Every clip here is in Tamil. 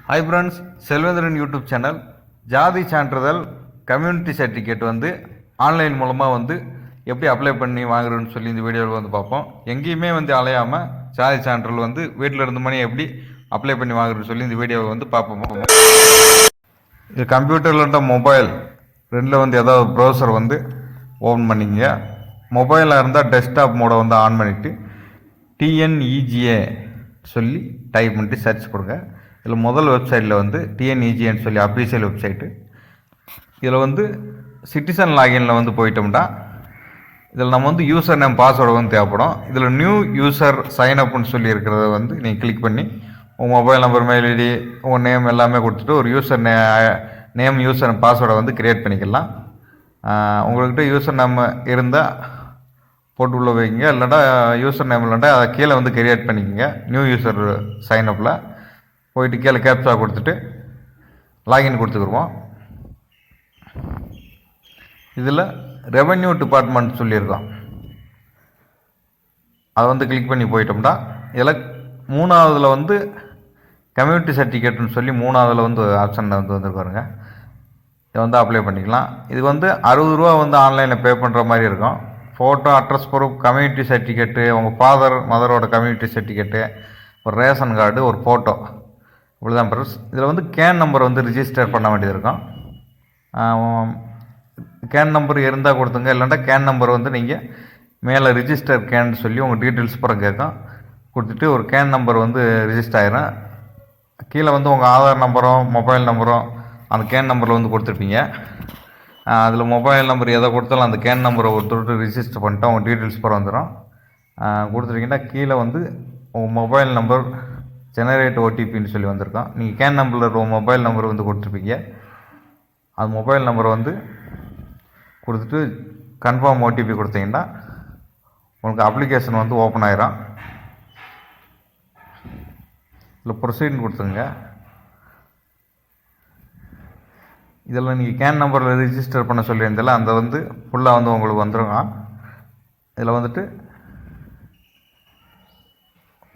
Hi friends, Selvendran YouTube channel. ஜாதி சான்றிதழ் கம்யூனிட்டி சர்டிஃபிகேட் வந்து ஆன்லைன் மூலமாக வந்து எப்படி அப்ளை பண்ணி வாங்குறதுன்னு சொல்லி இந்த வீடியோவில் வந்து பார்ப்போம். எங்கேயுமே வந்து அலையாமல் ஜாதி சான்றிதழ் வந்து வீட்டில் இருந்து மணி எப்படி அப்ளை பண்ணி வாங்குறதுன்னு சொல்லி இந்த வீடியோவை வந்து பார்ப்போம். இது கம்ப்யூட்டரில் மொபைல் ரெண்டில் வந்து ஏதாவது ப்ரௌசர் வந்து ஓப்பன் பண்ணிக்கங்க. மொபைலில் இருந்தால் டெஸ்க்டாப் மோடை வந்து ஆன் பண்ணிவிட்டு டிஎன்இஜிஏ சொல்லி டைப் பண்ணிட்டு சர்ச் கொடுங்க. இதில் முதல் வெப்சைட்டில் வந்து டிஎன்இஜின்னு சொல்லி அஃபீஷியல் வெப்சைட்டு. இதில் வந்து சிட்டிசன் லாகினில் வந்து போயிட்டோம்னா இதில் நம்ம வந்து யூசர் நேம் பாஸ்வேர்டு வந்து தேவைப்படும். இதில் நியூ யூசர் சைன்அப்னு சொல்லி இருக்கிறத வந்து நீங்கள் கிளிக் பண்ணி உங்கள் மொபைல் நம்பர், மெயில் ஐடி, உங்கள் நேம் எல்லாமே கொடுத்துட்டு ஒரு யூசர் நேம் யூசர் பாஸ்வேர்டை வந்து க்ரியேட் பண்ணிக்கலாம். உங்கள்கிட்ட யூசர் நேம் இருந்தால் போட்டு உள்ள வைங்க, இல்லைன்னா யூசர் நேம் இல்லைன்னா அதை கீழே வந்து க்ரியேட் பண்ணிக்கோங்க. நியூ யூசர் சைன்அப்பில் போயிட்டு கீழே கேப்சா கொடுத்துட்டு லாகின் கொடுத்துக்குருவோம். இதில் ரெவென்யூ டிபார்ட்மெண்ட் சொல்லியிருக்கோம், அதை வந்து கிளிக் பண்ணி போயிட்டோம்னா இதில் மூணாவதில் வந்து கம்யூனிட்டி சர்டிஃபிகேட்னு சொல்லி மூணாவதில் வந்து ஆப்ஷனில் வந்து வந்துருக்காருங்க. இதை வந்து அப்ளை பண்ணிக்கலாம். இது வந்து 60 ரூபா வந்து ஆன்லைனில் பே பண்ணுற மாதிரி இருக்கும். Photo, address proof, community certificate, உங்கள் ஃபாதர் மதரோட கம்யூனிட்டி சர்டிஃபிகேட்டு, ஒரு ரேஷன் கார்டு, ஒரு ஃபோட்டோ, இவ்வளோதான் ப்ரஸ். இதில் வந்து கேன் நம்பர் வந்து ரிஜிஸ்டர் பண்ண வேண்டியது இருக்கும். கேன் நம்பர் இருந்தால் கொடுத்துங்க, இல்லைன்னா கேன் நம்பர் வந்து நீங்கள் மேலே ரிஜிஸ்டர் கேன் சொல்லி உங்கள் டீட்டெயில்ஸ் அப்புறம் கேட்கும். கொடுத்துட்டு ஒரு கேன் நம்பர் வந்து ரிஜிஸ்டர் ஆகிரும். கீழே வந்து உங்கள் ஆதார் நம்பரும் மொபைல் நம்பரும் அந்த கேன் நம்பரில் வந்து கொடுத்துருப்பீங்க. அதில் மொபைல் நம்பர் எதை கொடுத்தாலும் அந்த கேன் நம்பரை ஒருத்தர் ரிஜிஸ்டர் பண்ணிட்டு உங்கள் டீட்டெயில்ஸ் அப்புறம் வந்துடும். கொடுத்துருக்கீங்கன்னா கீழே வந்து உங்கள் மொபைல் நம்பர் ஜெனரேட் ஓடிபின்னு சொல்லி வந்திருக்கோம். நீங்கள் கேன் நம்பரில் ஒரு மொபைல் நம்பர் வந்து கொடுத்துருப்பீங்க. அது மொபைல் நம்பரை வந்து கொடுத்துட்டு கன்ஃபார்ம் ஓடிபி கொடுத்தீங்கன்னா உங்களுக்கு அப்ளிகேஷன் வந்து ஓப்பன் ஆகிரும். இல்லை ப்ரொசீட்னு கொடுத்துங்க. இதில் நீங்கள் கேன் நம்பரில் ரிஜிஸ்டர் பண்ண சொல்லியிருந்தால அந்த வந்து ஃபுல்லாக வந்து உங்களுக்கு வந்துடுங்க. இதில் வந்துட்டு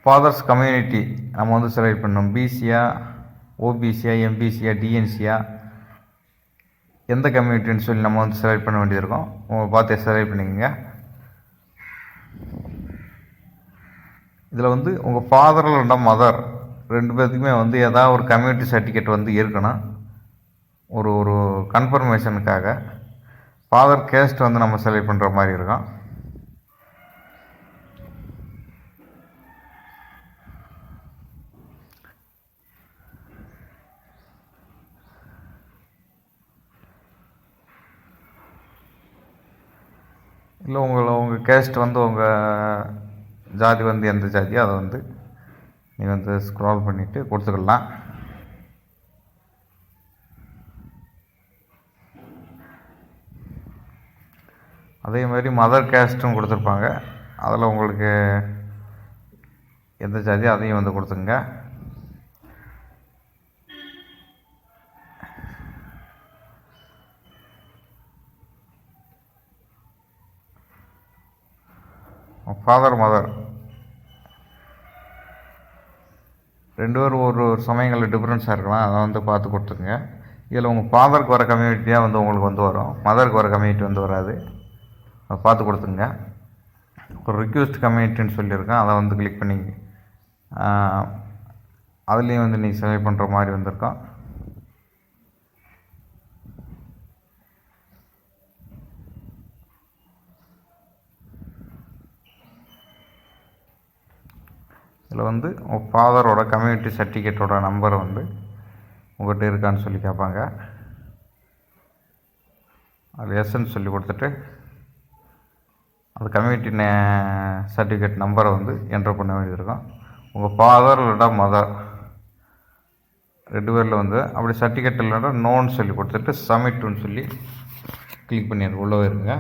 ஃபாதர்ஸ் கம்யூனிட்டி நம்ம வந்து செலக்ட் பண்ணோம். பிசியா, ஓபிசியா, எம்பிசியா, டிஎன்சியா, எந்த கம்யூனிட்டின்னு சொல்லி நம்ம வந்து செலக்ட் பண்ண வேண்டியிருக்கோம். உங்கள் பார்த்து செலக்ட் பண்ணிக்கோங்க. இதில் வந்து உங்கள் ஃபாதர் இல்லைன்னா மதர் ரெண்டு பேர்த்துக்குமே வந்து ஏதாவது ஒரு கம்யூனிட்டி சர்டிஃபிகேட் வந்து இருக்கணும். ஒரு கன்ஃபர்மேஷனுக்காக ஃபாதர் கேஸ்ட் வந்து நம்ம செலக்ட் பண்ணுற மாதிரி இருக்கும். இல்லை உங்கள் கேஸ்ட் வந்து உங்கள் ஜாதி வந்து எந்த ஜாதியோ அதை வந்து நீங்கள் வந்து ஸ்க்ரால் பண்ணிவிட்டு கொடுத்துக்கலாம். அதே மாதிரி மதர் கேஸ்ட்டும் கொடுத்துருப்பாங்க. அதில் உங்களுக்கு எந்த ஜாதியோ அதையும் வந்து கொடுத்துங்க. ஃபாதர் மதர் ரெண்டு பேரும் ஒரு சமயங்களில் டிஃப்ரென்ஸாக இருக்கலாம், அதை வந்து பார்த்து கொடுத்துருங்க. இதில் உங்கள் ஃபாதருக்கு வர கம்யூனிட்டி தான் வந்து உங்களுக்கு வந்து வரும், மதருக்கு வர கம்யூனிட்டி வந்து வராது. அதை பார்த்து கொடுத்துங்க. ஒரு ரிக்வெஸ்ட் கம்யூனிட்டின்னு சொல்லியிருக்கேன், அதை வந்து கிளிக் பண்ணி அதுலேயும் வந்து நீங்கள் செலக்ட் பண்ணுற மாதிரி வந்திருக்கோம். இதில் வந்து உங்கள் ஃபாதரோட கம்யூனிட்டி சர்டிஃபிகேட்டோட நம்பரை வந்து உங்கள்கிட்ட இருக்கான்னு சொல்லி கேட்பாங்க. அது எஸ்ன்னு சொல்லி கொடுத்துட்டு அந்த கம்யூனிட்டி சர்டிஃபிகேட் நம்பரை வந்து என்ட்ரு பண்ண வேண்டியது இருக்கும். உங்கள் ஃபாதர் இல்லைடா மதர் ரெண்டு பேரில் வந்து அப்படி சர்டிஃபிகேட் இல்லைடா நோன்னு சொல்லி கொடுத்துட்டு சப்மிட்னு சொல்லி கிளிக் பண்ணிடுங்க, உள்ளே இருங்க.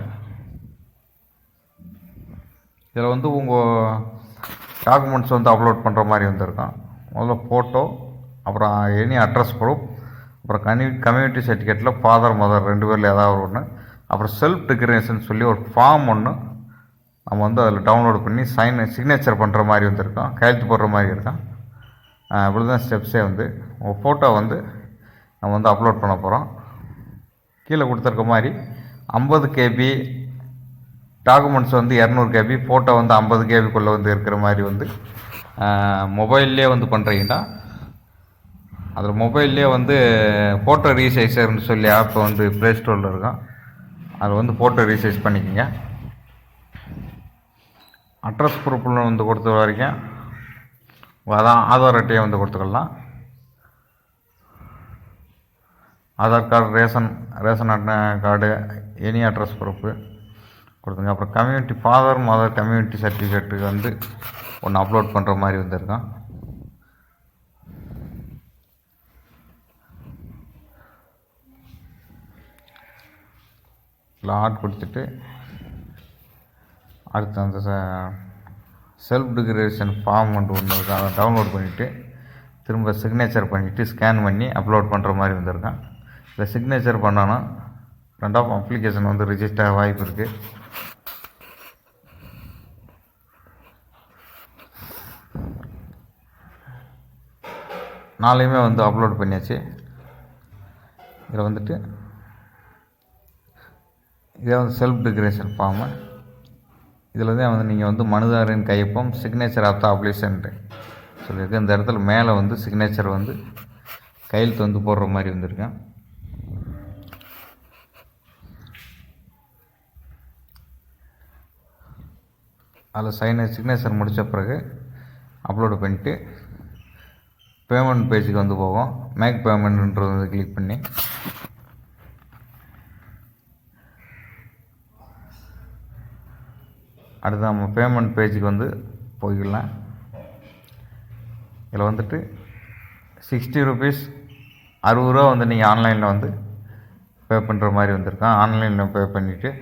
இதில் வந்து உங்கள் டாக்குமெண்ட்ஸ் வந்து அப்லோட் பண்ணுற மாதிரி வந்துருக்கும். முதல்ல ஃபோட்டோ, அப்புறம் எனி அட்ரஸ் ப்ரூஃப், அப்புறம் கம்யூனிட்டி சர்டிஃபிகேட்டில் ஃபாதர் மதர் ரெண்டு பேரில் ஏதாவது ஒன்று, அப்புறம் செல்ஃப் டிக்ளரேஷன் சொல்லி ஒரு ஃபார்ம் ஒன்று நம்ம வந்து அதில் டவுன்லோட் பண்ணி சிக்னேச்சர் பண்ணுற மாதிரி வந்துருக்கோம், கையெழுத்து போடுற மாதிரி இருக்கும். இப்படி தான் ஸ்டெப்ஸே வந்து உங்கள் ஃபோட்டோ வந்து நம்ம வந்து அப்லோட் பண்ண போகிறோம். கீழே கொடுத்துருக்க மாதிரி 50 KB டாக்குமெண்ட்ஸ் வந்து 200 KB, ஃபோட்டோ வந்து 50 KBக்குள்ளே வந்து இருக்கிற மாதிரி வந்து மொபைல்லே வந்து பண்ணுறீங்கன்னா அதில் மொபைல்லே வந்து ஃபோட்டோ ரீசைசர்னு சொல்லி ஆப் வந்து ப்ளே ஸ்டோரில் இருக்கும். அது வந்து ஃபோட்டோ ரீசைஸ் பண்ணிக்கோங்க. அட்ரஸ் ப்ரூஃபில் வந்து கொடுத்த வரைக்கும் அதான் ஆதார் அட்டையை வந்து கொடுத்துக்கலாம். ஆதார் கார்டு, ரேஷன் அட்டை கார்டு, எனி அட்ரஸ் ப்ரூஃபு கொடுத்துங்க. அப்புறம் கம்யூனிட்டி ஃபாதர் மதர் கம்யூனிட்டி சர்டிஃபிகேட்டுக்கு வந்து ஒன்று அப்லோட் பண்ணுற மாதிரி வந்துருக்கோம். ஆட் கொடுத்துட்டு அடுத்து அந்த செல்ஃப் டிக்ளரேஷன் ஃபார்ம் ஒன்று இருக்குது, அதை டவுன்லோட் பண்ணிவிட்டு திரும்ப சிக்னேச்சர் பண்ணிவிட்டு ஸ்கேன் பண்ணி அப்லோட் பண்ணுற மாதிரி வந்திருக்கேன். இதை சிக்னேச்சர் பண்ணோன்னா ரெண்டாவது அப்ளிகேஷன் வந்து ரிஜிஸ்டர் வாய்ப்பு இருக்குது. நாளையுமே வந்து அப்லோட் பண்ணியாச்சு. இதில் வந்துட்டு இதே வந்து செல்ஃப் டிக்ளரேஷன் ஃபார்மு. இதில் தான் வந்து நீங்கள் வந்து மனுதாரரின் கையொப்பம் சிக்னேச்சர் ஆஃப் த அப்ளிகேஷன்ட்டு சொல்லியிருக்கு. இந்த இடத்துல மேலே வந்து சிக்னேச்சர் வந்து கையெழுத்து வந்து போடுற மாதிரி வந்திருக்கேன். அதில் சிக்னேச்சர் முடித்த பிறகு அப்லோடு பண்ணிவிட்டு பேமெண்ட் பேஜுக்கு வந்து போவோம். மேக் பேமெண்ட்ன்றது வந்து கிளிக் பண்ணி அடுத்து நம்ம பேமெண்ட் பேஜுக்கு வந்து போய்க்கலாம். இதில் வந்துட்டு 60 ரூபீஸ் 60 ரூபா வந்து நீங்கள் ஆன்லைனில் வந்து பே பண்ணுற மாதிரி வந்திருக்கோம். ஆன்லைனில் பே பண்ணிவிட்டு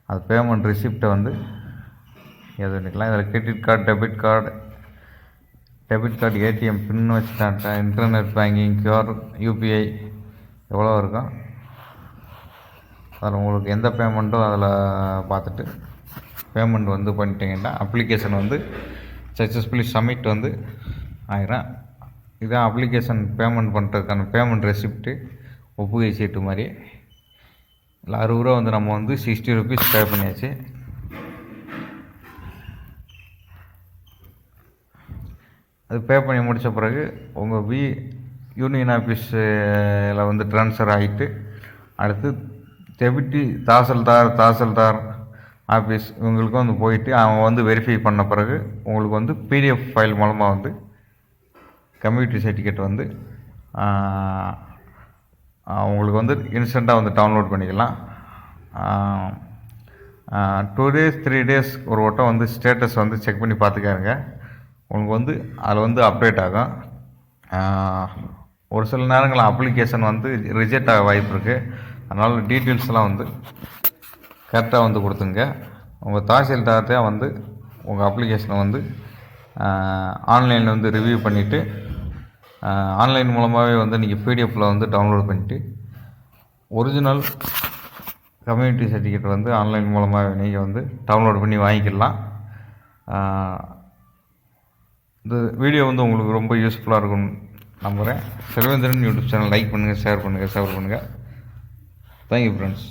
அது பேமெண்ட் ரிசிப்டை வந்து எது பண்ணிக்கலாம். இதில் credit card, debit card, ATM pin வச்சுட்டான்ட்டா, இன்டர்நெட் பேங்கிங், QR, UPI எவ்வளோ இருக்கும் அதில் உங்களுக்கு எந்த பேமெண்ட்டோ அதில் பார்த்துட்டு பேமெண்ட் வந்து பண்ணிட்டீங்கன்னா அப்ளிகேஷன் வந்து சக்ஸஸ்ஃபுல்லி சப்மிட் வந்து ஆயிரும். இதுதான் அப்ளிகேஷன் பேமெண்ட் பண்ணுறதுக்கான பேமெண்ட் ரெசிப்ட்டு, ஒப்புகை சீட்டு மாதிரி. இல்லை 60 ரூபா வந்து நம்ம வந்து 60 ரூபீஸ் பே பண்ணியாச்சு. அது பே பண்ணி முடித்த பிறகு உங்கள் யூனியன் ஆஃபீஸில் வந்து ட்ரான்ஸ்ஃபர் ஆகிட்டு அடுத்து டெபுட்டி தாசில்தார் ஆஃபீஸ் இவங்களுக்கும் வந்து போயிட்டு அவங்க வந்து வெரிஃபை பண்ண பிறகு உங்களுக்கு வந்து PDF ஃபைல் மூலமாக வந்து கம்யூனிட்டி சர்டிஃபிகேட் வந்து உங்களுக்கு வந்து இன்ஸ்டண்ட்டாக வந்து டவுன்லோட் பண்ணிக்கலாம். 2 days 3 days ஒரு வட்டம் வந்து ஸ்டேட்டஸ் வந்து செக் பண்ணி பார்த்துக்காருங்க. உங்களுக்கு வந்து அதில் வந்து அப்டேட் ஆகும். ஒரு சில நேரங்களில் அப்ளிகேஷன் வந்து ரிஜெக்ட் ஆக வாய்ப்பு இருக்குது. அதனால் டீட்டெயில்ஸ்லாம் வந்து கரெக்டாக வந்து கொடுத்துங்க. உங்கள் தாசில்தார்கிட்ட வந்து உங்கள் அப்ளிகேஷனை வந்து ஆன்லைனில் வந்து ரிவ்யூ பண்ணிவிட்டு ஆன்லைன் மூலமாகவே வந்து நீங்கள் PDFயில் வந்து டவுன்லோட் பண்ணிவிட்டு ஒரிஜினல் கம்யூனிட்டி சர்டிஃபிகேட் வந்து ஆன்லைன் மூலமாக நீங்கள் வந்து டவுன்லோட் பண்ணி வாங்கிக்கலாம். இந்த வீடியோ வந்து உங்களுக்கு ரொம்ப யூஸ்ஃபுல்லாக இருக்கும்னு நம்புகிறேன். செல்வேந்திரன் யூடியூப் சேனல் லைக் பண்ணுங்கள், ஷேர் பண்ணுங்கள், சப்ஸ்கிரைப் பண்ணுங்கள். Thank you friends.